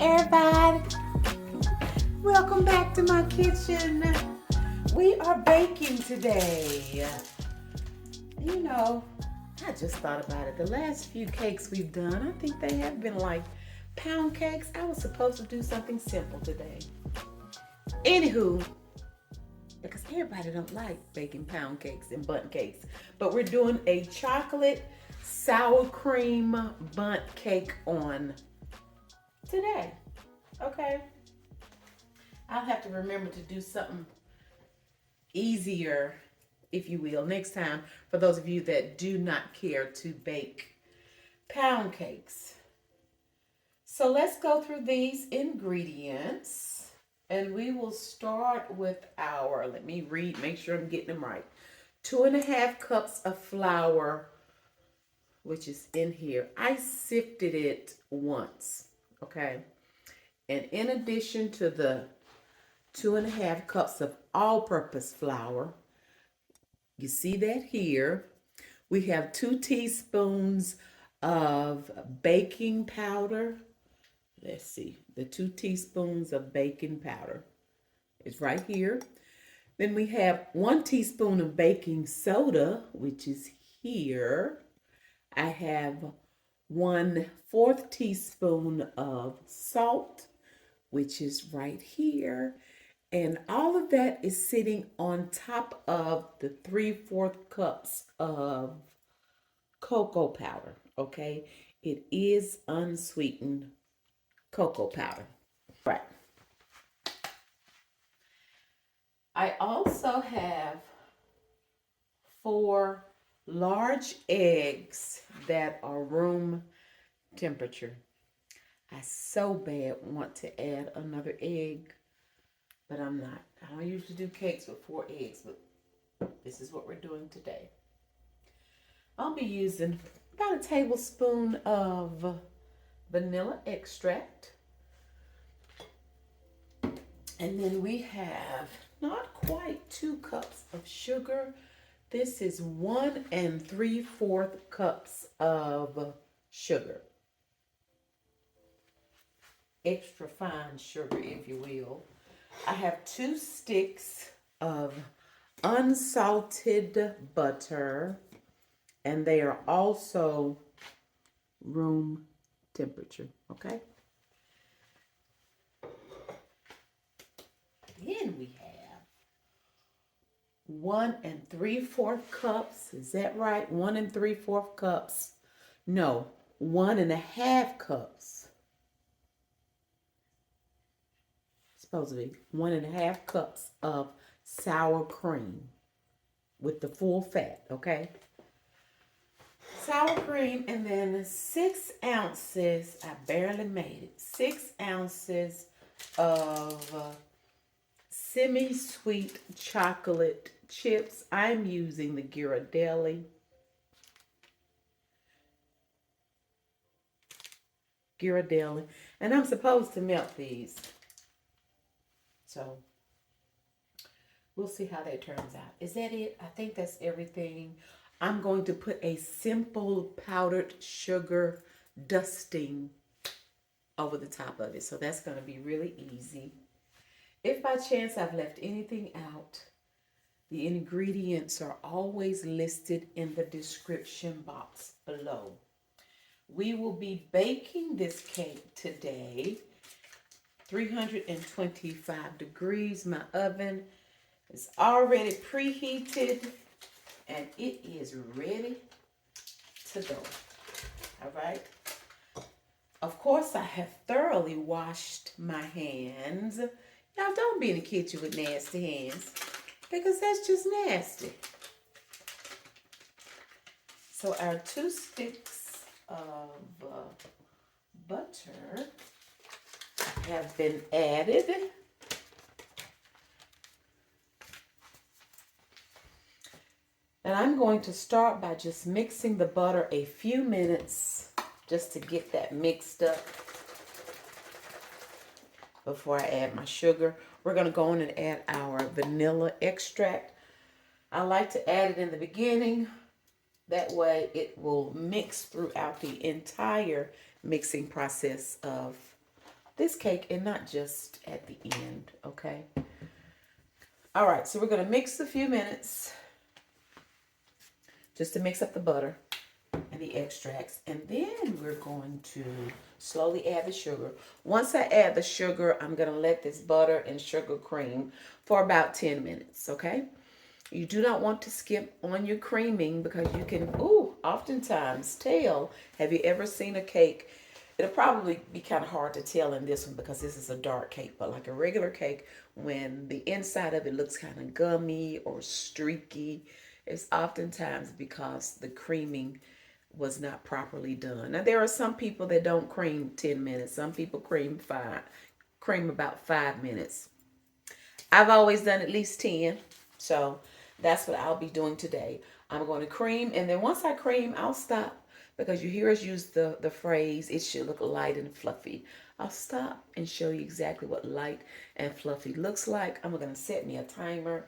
everybody. Welcome back to my kitchen. We are baking today. You know, I just thought about it. The last few cakes we've done, I think they have been like pound cakes. I was supposed to do something simple today. Anywho, because everybody don't like baking pound cakes and bundt cakes, but we're doing a chocolate sour cream bundt cake on today. Okay, I'll have to remember to do something easier, if you will, next time for those of you that do not care to bake pound cakes. So let's go through these ingredients, and we will start with our, let me read, make sure I'm getting them right. 2.5 cups of flour, which is in here. I sifted it once, okay? And in addition to the 2.5 cups of all-purpose flour, you see that here, we have 2 teaspoons of baking powder. Let's see, the 2 teaspoons of baking powder is right here. Then we have 1 teaspoon of baking soda, which is here. I have 1/4 teaspoon of salt, which is right here. And all of that is sitting on top of the 3/4 cups of cocoa powder, okay? It is unsweetened cocoa powder. Right. I also have 4 large eggs that are room temperature. I so bad want to add another egg, but I'm not. I don't usually do cakes with 4 eggs, but this is what we're doing today. I'll be using about a tablespoon of vanilla extract. And then we have not quite 2 cups of sugar. This is 1 3/4 cups of sugar. Extra fine sugar, if you will. I have 2 sticks of unsalted butter, and they are also room temperature, okay? Then we have 1 3/4 cups. Is that right? 1 3/4 cups. No, 1.5 cups. Supposed to be 1.5 cups of sour cream with the full fat, okay? Sour cream, and then 6 ounces, I barely made it, 6 ounces of semi-sweet chocolate chips. I'm using the Ghirardelli. And I'm supposed to melt these. So we'll see how that turns out. Is that it? I think that's everything. I'm going to put a simple powdered sugar dusting over the top of it. So that's going to be really easy. If by chance I've left anything out, the ingredients are always listed in the description box below. We will be baking this cake today. 325 degrees. My oven is already preheated and it is ready to go. All right. Of course, I have thoroughly washed my hands. Y'all don't be in the kitchen with nasty hands, because that's just nasty. So our 2 sticks of butter have been added. And I'm going to start by just mixing the butter a few minutes just to get that mixed up before I add my sugar. We're going to go on and add our vanilla extract. I like to add it in the beginning. That way it will mix throughout the entire mixing process of this cake and not just at the end, okay? All right, so we're gonna mix a few minutes just to mix up the butter and the extracts. And then we're going to slowly add the sugar. Once I add the sugar, I'm gonna let this butter and sugar cream for about 10 minutes, okay? You do not want to skip on your creaming because you can, oftentimes tell. Have you ever seen a cake? It'll probably be kind of hard to tell in this one because this is a dark cake, but like a regular cake, when the inside of it looks kind of gummy or streaky, it's oftentimes because the creaming was not properly done. Now there are some people that don't cream 10 minutes. Some people cream about 5 minutes. I've always done at least 10. So that's what I'll be doing today. I'm going to cream, and then once I cream, I'll stop because you hear us use the phrase, it should look light and fluffy. I'll stop and show you exactly what light and fluffy looks like. I'm going to set me a timer,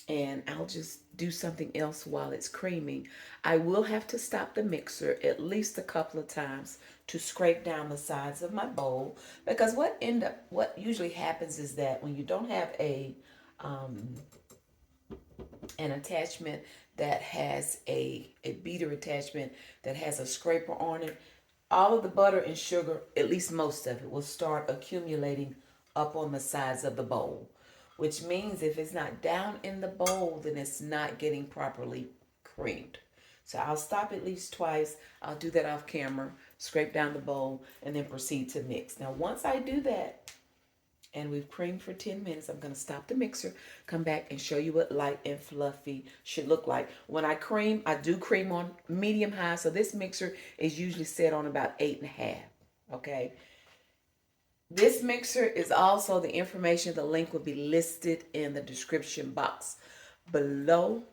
and I'll just do something else while it's creaming. I will have to stop the mixer at least a couple of times to scrape down the sides of my bowl, because what usually happens is that when you don't have an attachment that has a beater attachment that has a scraper on it, all of the butter and sugar, at least most of it, will start accumulating up on the sides of the bowl, which means if it's not down in the bowl, then it's not getting properly creamed. So I'll stop at least twice. I'll do that off camera, scrape down the bowl, and then proceed to mix. Now, once I do that, and we've creamed for 10 minutes, I'm going to stop the mixer, come back and show you what light and fluffy should look like. When I cream, I do cream on medium high, so this mixer is usually set on about 8.5, okay? This mixer is also the information, the link will be listed in the description box below.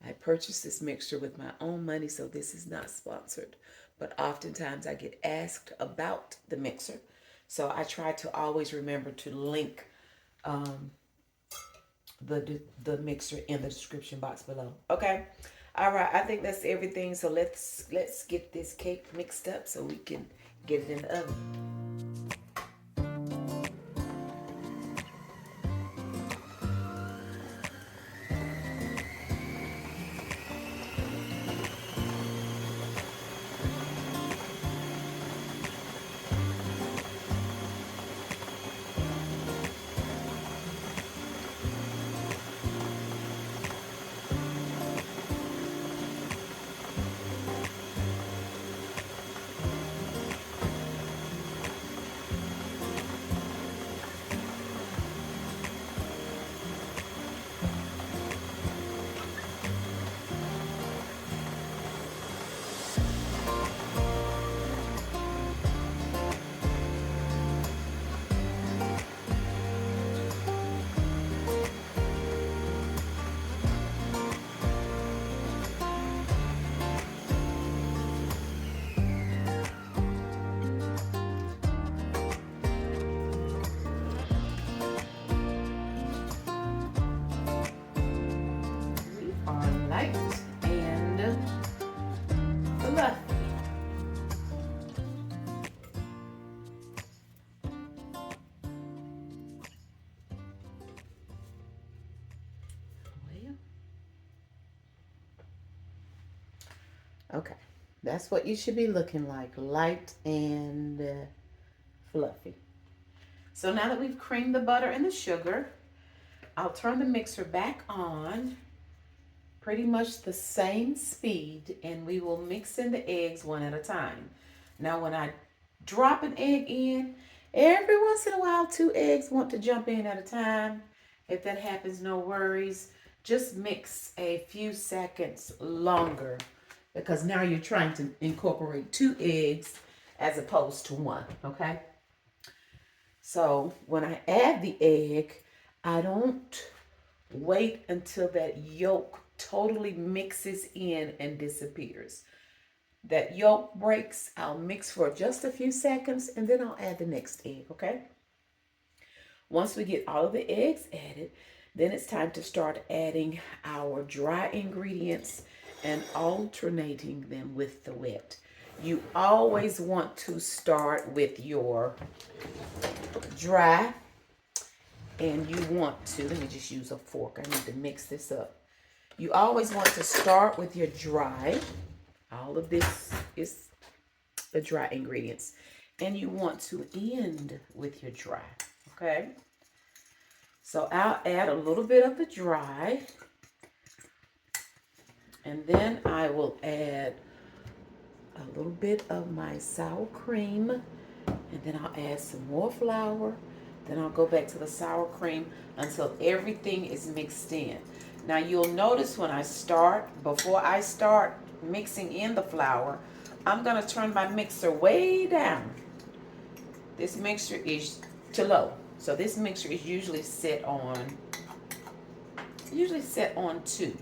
I purchased this mixer with my own money, so this is not sponsored. But oftentimes I get asked about the mixer. So I try to always remember to link the mixer in the description box below. Okay. All right. I think that's everything. So let's get this cake mixed up so we can get it in the oven. Light and fluffy. Okay, that's what you should be looking like, light and fluffy. So now that we've creamed the butter and the sugar, I'll turn the mixer back on, pretty much the same speed, and we will mix in the eggs one at a time. Now when I drop an egg in, every once in a while 2 eggs want to jump in at a time. If that happens, no worries. Just mix a few seconds longer, because now you're trying to incorporate 2 eggs as opposed to 1, okay? So when I add the egg, I don't wait until that yolk totally mixes in and disappears. That yolk breaks, I'll mix for just a few seconds, and then I'll add the next egg, okay? Once we get all of the eggs added, then it's time to start adding our dry ingredients and alternating them with the wet. You always want to start with your dry, and you want to, let me just use a fork. I need to mix this up. You always want to start with your dry. All of this is the dry ingredients. And you want to end with your dry, okay? So I'll add a little bit of the dry. And then I will add a little bit of my sour cream. And then I'll add some more flour. Then I'll go back to the sour cream until everything is mixed in. Now you'll notice when I start, before I start mixing in the flour, I'm gonna turn my mixer way down. This mixer is to low. So this mixer is usually set on 2.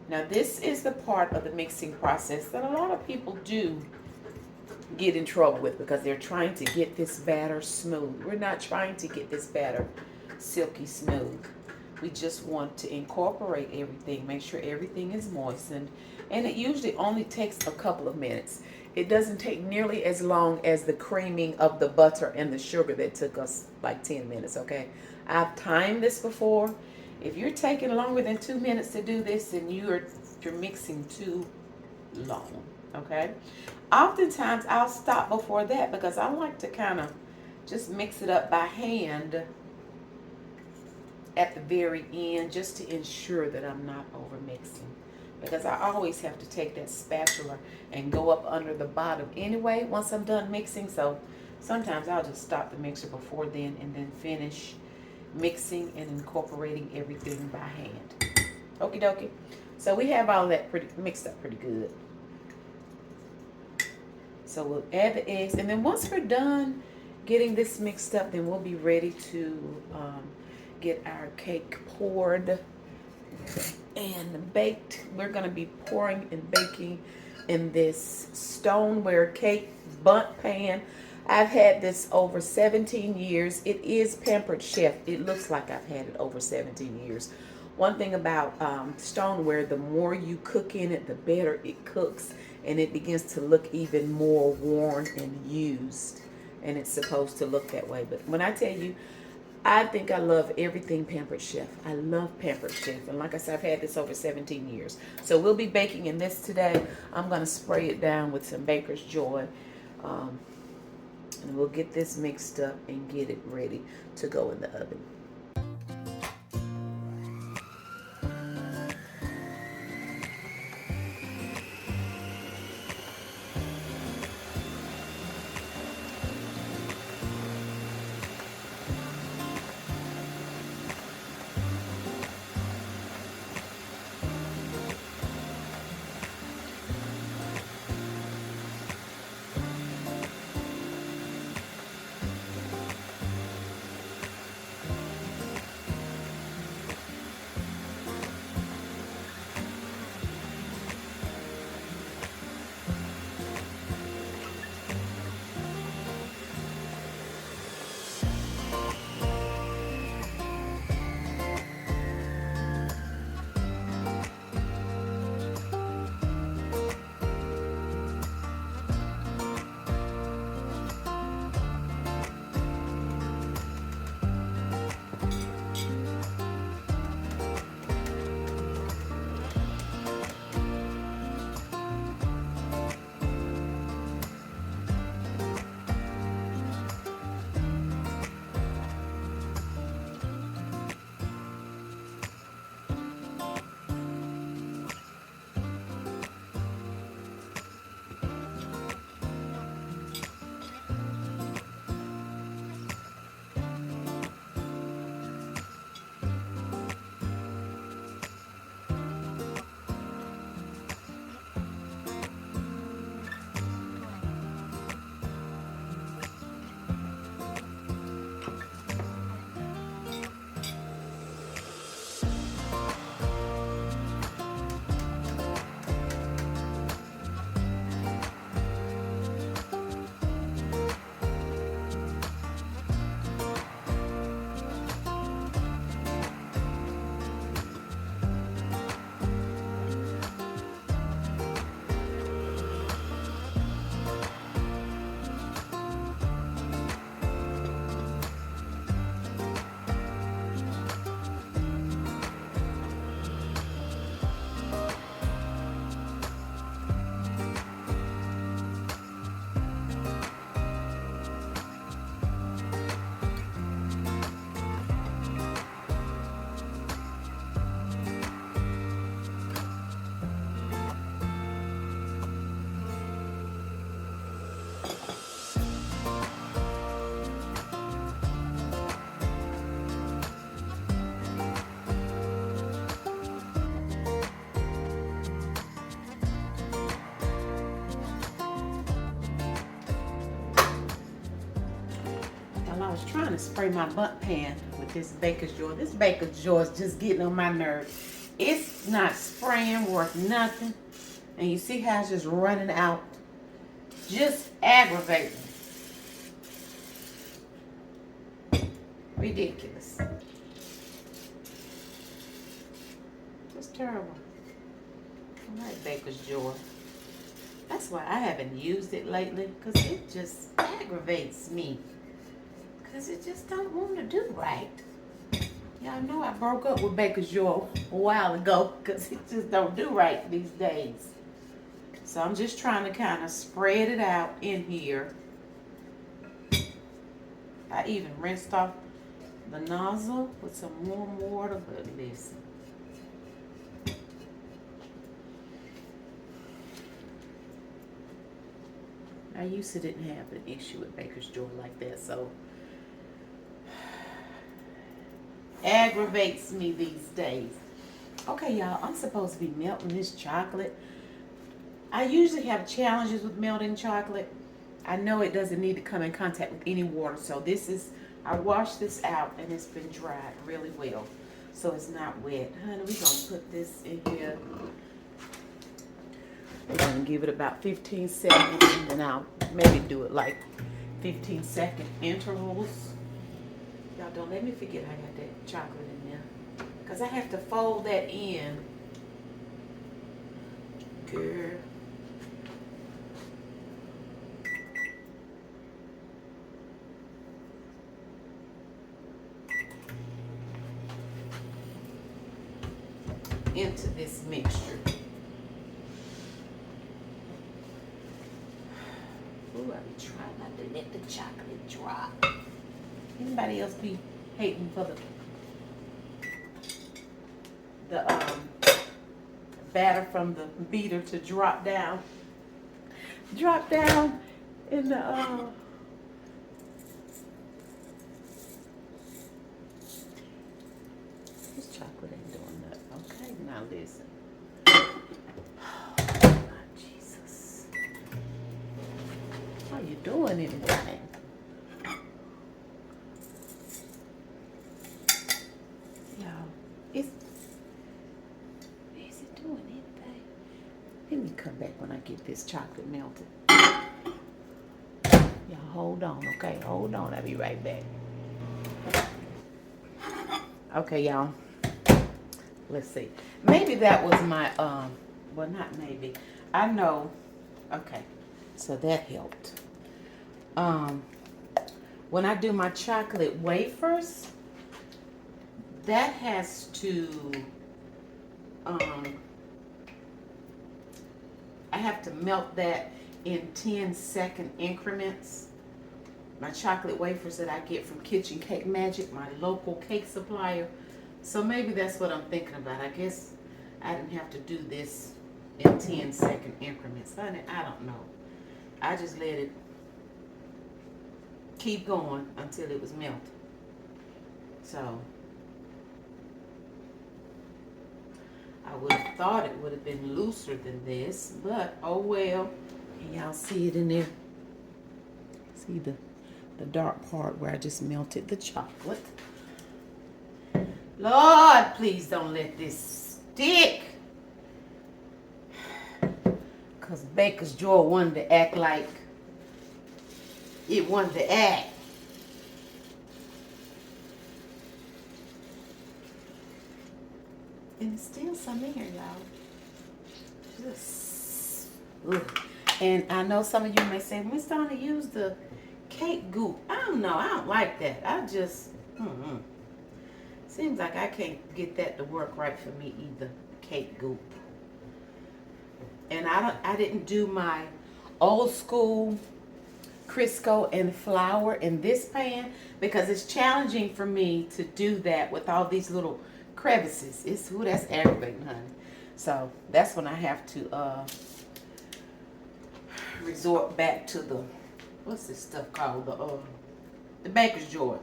Now this is the part of the mixing process that a lot of people do get in trouble with because they're trying to get this batter smooth. We're not trying to get this batter silky smooth. We just want to incorporate everything, make sure everything is moistened, and it usually only takes a couple of minutes. It doesn't take nearly as long as the creaming of the butter and the sugar that took us like 10 minutes, okay? I've timed this before. If you're taking longer than 2 minutes to do this, then you're mixing too long, okay? Oftentimes, I'll stop before that because I like to kind of just mix it up by hand at the very end just to ensure that I'm not over mixing, because I always have to take that spatula and go up under the bottom anyway once I'm done mixing. So sometimes I'll just stop the mixer before then and then finish mixing and incorporating everything by hand. Okie dokie. So we have all that mixed up pretty good. So we'll add the eggs, and then once we're done getting this mixed up, then we'll be ready to get our cake poured and baked. We're going to be pouring and baking in this stoneware cake Bundt pan. I've had this over 17 years. It is Pampered Chef. It looks like I've had it over 17 years. One thing about stoneware, the more you cook in it, the better it cooks, and it begins to look even more worn and used. And it's supposed to look that way. But when I tell you, I think I love everything Pampered Chef. I love Pampered Chef. And like I said, I've had this over 17 years. So we'll be baking in this today. I'm going to spray it down with some Baker's Joy. And we'll get this mixed up and get it ready to go in the oven. to spray my Bundt pan with this baker's joy. This baker's joy is just getting on my nerves. It's not spraying worth nothing. And you see how it's just running out. Just aggravating. Ridiculous. Just terrible. All right, baker's joy. That's why I haven't used it lately, because it just aggravates me. Because it just don't want to do right. Y'all know I broke up with baker's joy a while ago, because it just don't do right these days. So I'm just trying to kind of spread it out in here. I even rinsed off the nozzle with some warm water, but listen. I used to didn't have an issue with baker's joy like that, so aggravates me these days. Okay, y'all, I'm supposed to be melting this chocolate. I usually have challenges with melting chocolate. I know it doesn't need to come in contact with any water, so this is, I washed this out and it's been dried really well, so it's not wet. Honey, we're gonna put this in here. We're gonna give it about 15 seconds, and then I'll maybe do it like 15-second intervals. Y'all don't let me forget I got that chocolate in there, because I have to fold that in. Girl. Into this mixture. Ooh, I be trying not to let the chocolate drop. Anybody else be hating for the batter from the beater to drop down in the this chocolate ain't doing that. Okay, now listen. Oh, Jesus. How you doing anything? Y'all, is it doing anything? Let me come back when I get this chocolate melted. Y'all hold on, okay? Hold on, I'll be right back. Okay, y'all. Let's see. Maybe that was my, well, not maybe. I know. Okay. So that helped. When I do my chocolate wafers, that has to, I have to melt that in 10-second increments. My chocolate wafers that I get from Kitchen Cake Magic, my local cake supplier. So maybe that's what I'm thinking about. I guess I didn't have to do this in 10-second increments. Honey, I don't know. I just let it keep going until it was melted. So I would have thought it would have been looser than this, but oh well. Can y'all see it in there? See the dark part where I just melted the chocolate. Lord, please don't let this stick. Because Baker's Joy wanted to act like it wanted to act. And there's still some in here, y'all. Just, ugh. And I know some of you may say, Miss Donna, use the cake goop. I don't know. I don't like that. I just, seems like I can't get that to work right for me either. Cake goop. And I didn't do my old school Crisco and flour in this pan because it's challenging for me to do that with all these little crevices. That's aggravating, honey. So that's when I have to resort back to the, what's this stuff called? The Baker's Joy.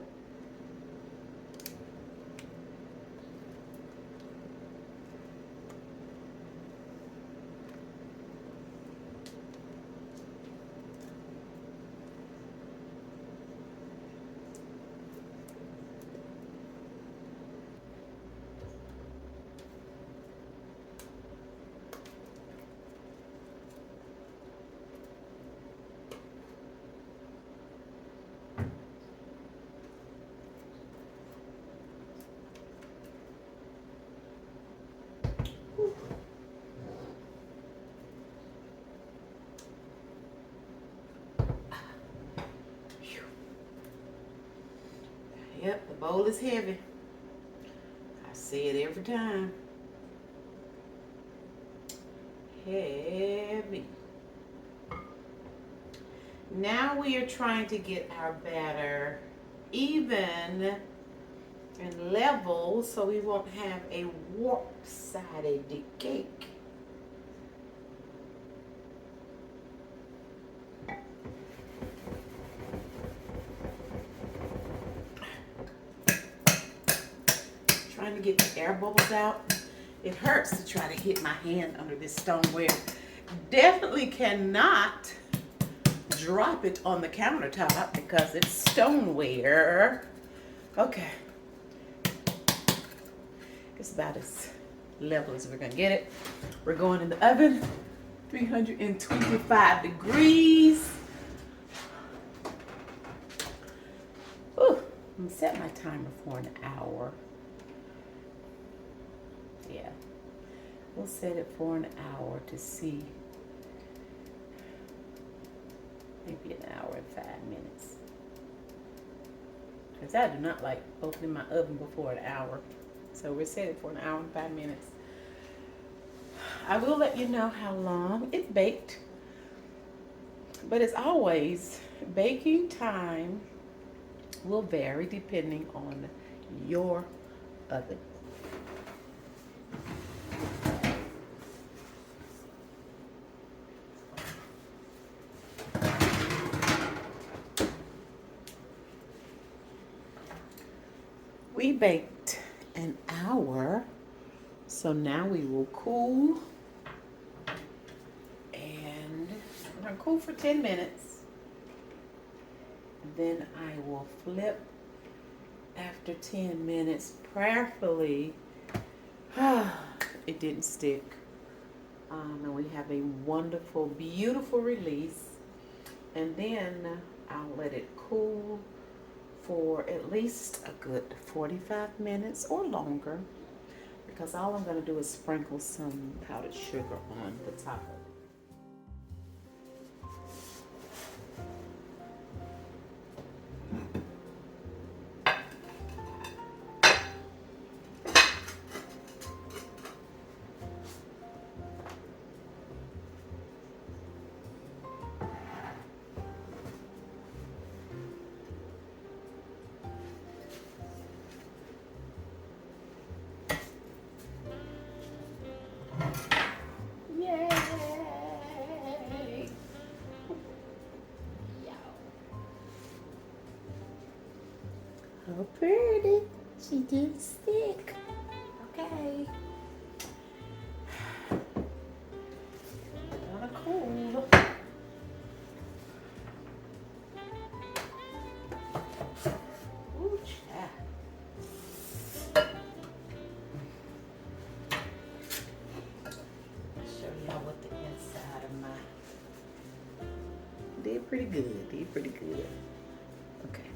Yep, the bowl is heavy. I say it every time. Heavy. Now we are trying to get our batter even and level so we won't have a warp-sided cake. Trying to get the air bubbles out. It hurts to try to get my hand under this stoneware. Definitely cannot drop it on the countertop because it's stoneware. Okay. It's about as level as we're gonna get it. We're going in the oven, 325 degrees. Ooh, I'm gonna set my timer for an hour. Yeah, we'll set it for an hour to see. Maybe an hour and 5 minutes. Because I do not like opening my oven before an hour. So we're set it for an hour and 5 minutes. I will let you know how long it baked. But as always, baking time will vary depending on your oven. We baked an hour, so now we will cool, and we're gonna cool for 10 minutes. Then I will flip after 10 minutes, prayerfully. It didn't stick, and we have a wonderful, beautiful release, and then I'll let it cool for at least a good 45 minutes or longer, because all I'm going to do is sprinkle some powdered sugar on the top of it. Oh, pretty. She did stick. Okay. Gonna cool. Ooh, child. Show y'all what the inside of my. Did pretty good. Did pretty good. Okay.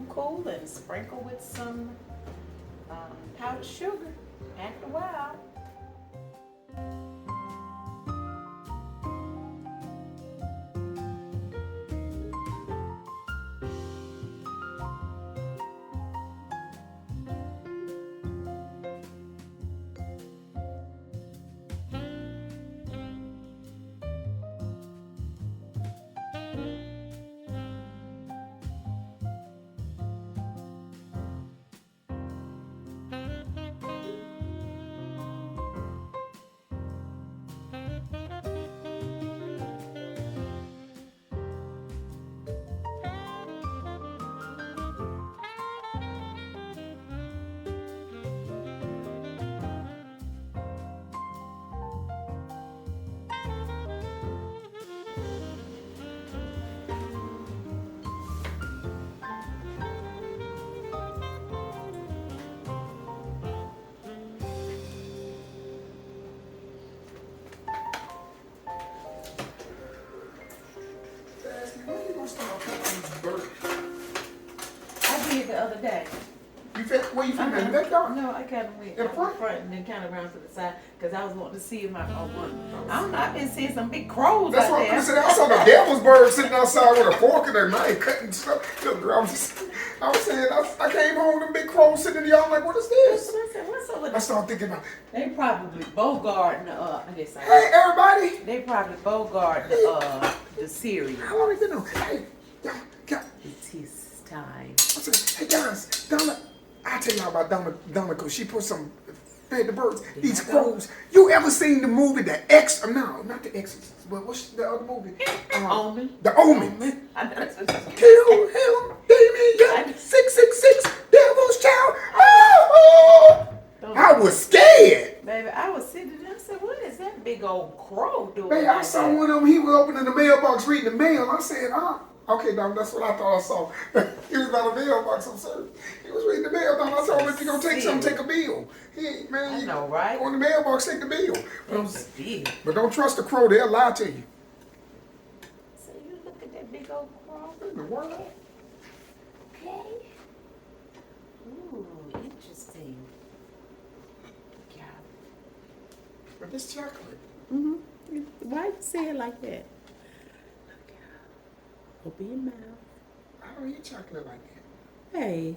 Cool, and sprinkle with some powdered sugar after a while. day. You fit? Where you fit? In the back yard? No, I kind of went In front? and then kind of around to the side because I was wanting to see if my one. I don't know. I've been seeing some big crows That's out what there. I said. I saw the devil's bird sitting outside with a fork in their knife cutting stuff. Look, I was saying, I came home, them big crows sitting in the yard. I'm like, what is this? I said, what's up with I started thinking about. They probably bogarting Hey, everybody. They probably bogarting the cereal. How long have you been on? Hey, y'all, It's his time. I said, hey guys, Donna. I'll tell y'all about Donna, because she put some, fed the birds, these crows. You ever seen the movie, The X? No, not The Exorcist, but what's the other movie? Omen. The Omen. Kill him, demon, 666, devil's child. Oh, I was scared. Baby, I was sitting there, I said, what is that big old crow doing? Baby, I saw one of them, he was opening the mailbox, reading the mail. I said, okay, Dom, that's what I thought I saw. He was by the mailbox, I'm sorry. He was reading the mail, Dom. I told him, if you're going to take something, take a bill. He ain't, man. I know, right? Go in the mailbox, take the bill. But don't trust the crow, they'll lie to you. So you look at that big old crow. What in the world? Okay. Ooh, interesting. Yeah. But this chocolate. Mm-hmm. Why you say it like that? Open your mouth. I don't eat chocolate like that. Hey,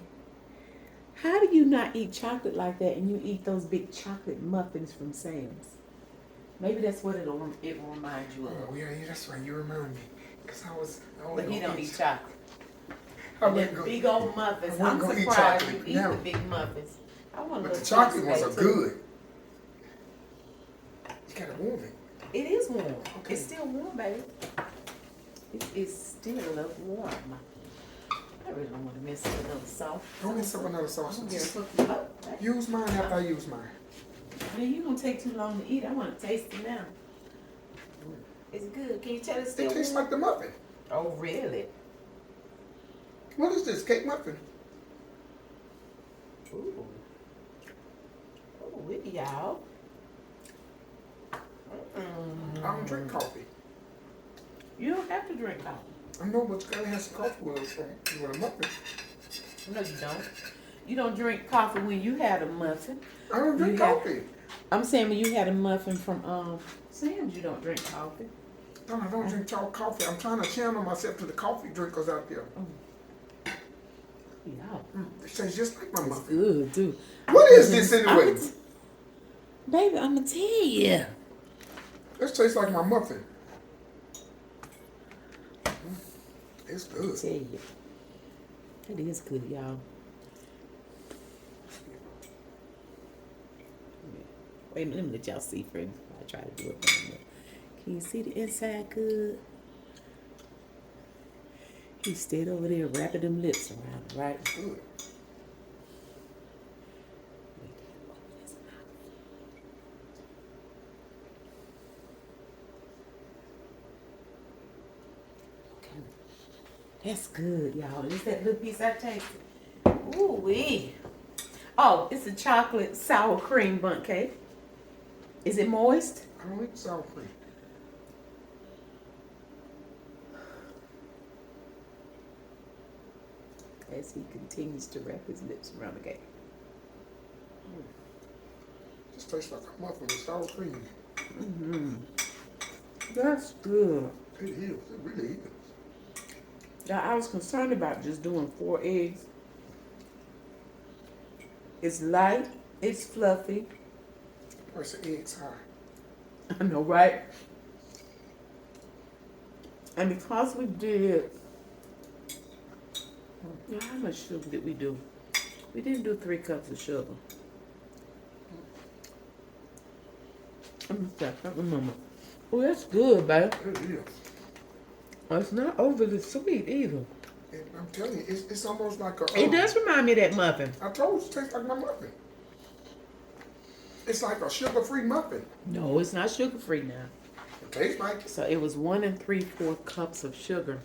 how do you not eat chocolate like that and you eat those big chocolate muffins from Sam's? Maybe that's what it will remind you of. Oh, yeah, that's right. You remind me. Because I was But he don't eat chocolate. I And big old muffins. I'm eat surprised chocolate. you eat the big muffins. I want But the chocolate ones are good. You gotta warm it. It is warm. Okay. It's still warm, baby. It is still warm. I really don't want to mess up another sauce. Don't mess up another sauce. I'm gonna hook you up. Right? Use mine after I use mine. Man, you gonna take too long to eat. I want to taste it now. It's good. Can you tell it's still It tastes warm? like the muffin. Oh, really? What is this? Cake muffin? Ooh. Ooh, y'all. I don't drink coffee. You don't have to drink coffee. I know, but you gotta have some coffee with a muffin. No, you don't. You don't drink coffee when you had a muffin. I don't drink coffee. I'm saying when you had a muffin from Sam's, you don't drink coffee. No, I don't drink coffee. I'm trying to channel myself to the coffee drinkers out there. Yeah. It tastes just like my muffin. Good, too. What is this anyway? Baby, I'm going to tell you. This tastes like my muffin. It's good. I tell you. It is good, y'all. Wait a minute, let me let y'all see first before I try to do it. Can you see the inside good? He stayed over there wrapping them lips around, right? Good. That's good, y'all. Is that little piece I tasted? Ooh wee. Oh, it's a chocolate sour cream bundt cake. Is it moist? I don't eat sour cream. As he continues to wrap his lips around the cake. This tastes like a muffin with sour cream. Mm-hmm. That's good. It is. It really is. Now, I was concerned about just doing 4 eggs. It's light. It's fluffy. Where's the eggs high? I know, right? And because we did... Now, how much sugar did we do? We didn't do 3 cups of sugar. I can't remember. Oh, that's good, babe. It is. It's not overly sweet either. I'm telling you, it's almost like a... It does remind me of that muffin. I told you it tastes like my muffin. It's like a sugar-free muffin. No, it's not sugar-free now. It tastes like it. So it was 1 3/4 cups of sugar.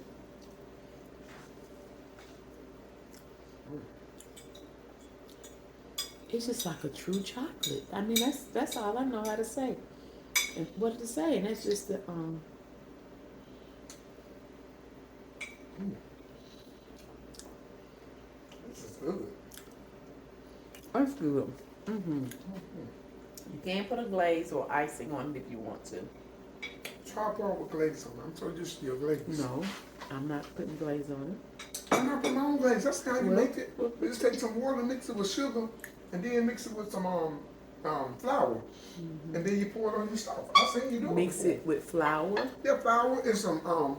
It's just like a true chocolate. I mean, that's all I know how to say. And what to say, and that's just the This is good. That's good. You can put a glaze or icing on it if you want to. Try pour with glaze on it. I'm so used to your glaze. No, I'm not putting glaze on it. I'm not putting my own glaze. That's how you make it. You just take some water, mix it with sugar, and then mix it with some flour. And then you pour it on your stuff. I seen you do it. Mix it with flour. Yeah, flour and some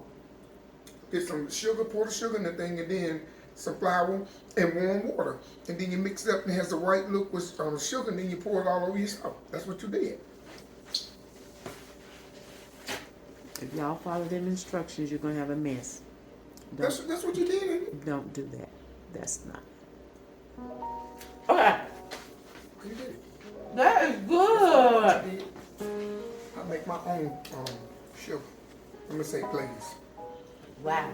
get some sugar, pour the sugar in the thing, and then some flour and warm water. And then you mix it up and it has the right look with sugar, and then you pour it all over yourself. That's what you did. If y'all follow them instructions, you're gonna have a mess. That's what you did, ain't it? Don't do that. That's not. Okay. You did it. That is That's good. what you did. I make my own sugar. I'm gonna say glaze. Wow.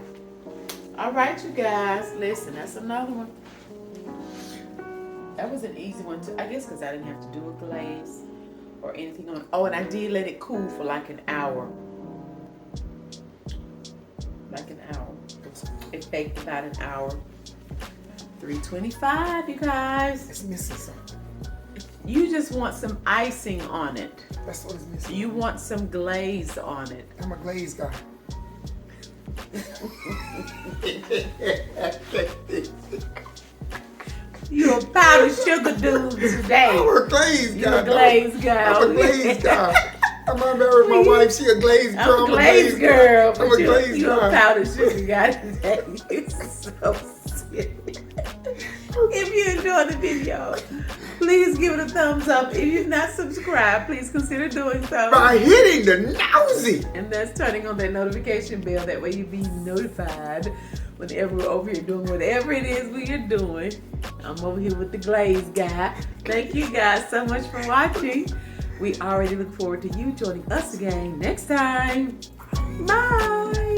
All right, you guys. Listen, that's another one. That was an easy one too. I guess because I didn't have to do a glaze or anything on. Oh, and I did let it cool for like an hour. Like an hour. It baked about an hour. 325, you guys. It's missing something. You just want some icing on it. That's what it's missing. You want some glaze on it. I'm a glaze guy. You're a powdered sugar dude today. I'm a glaze guy. You're a glaze girl. I'm a glaze guy. I'm not married my wife. She a glaze girl. I'm a glaze girl. I'm a glaze You're a guy. powdered sugar guy today. You're so silly. If you enjoyed the video, please give it a thumbs up. If you're not subscribed, please consider doing so. By hitting the nosy. And that's turning on that notification bell. That way you'll be notified whenever we're over here doing whatever it is we are doing. I'm over here with the glaze guy. Thank you guys so much for watching. We already look forward to you joining us again next time. Bye.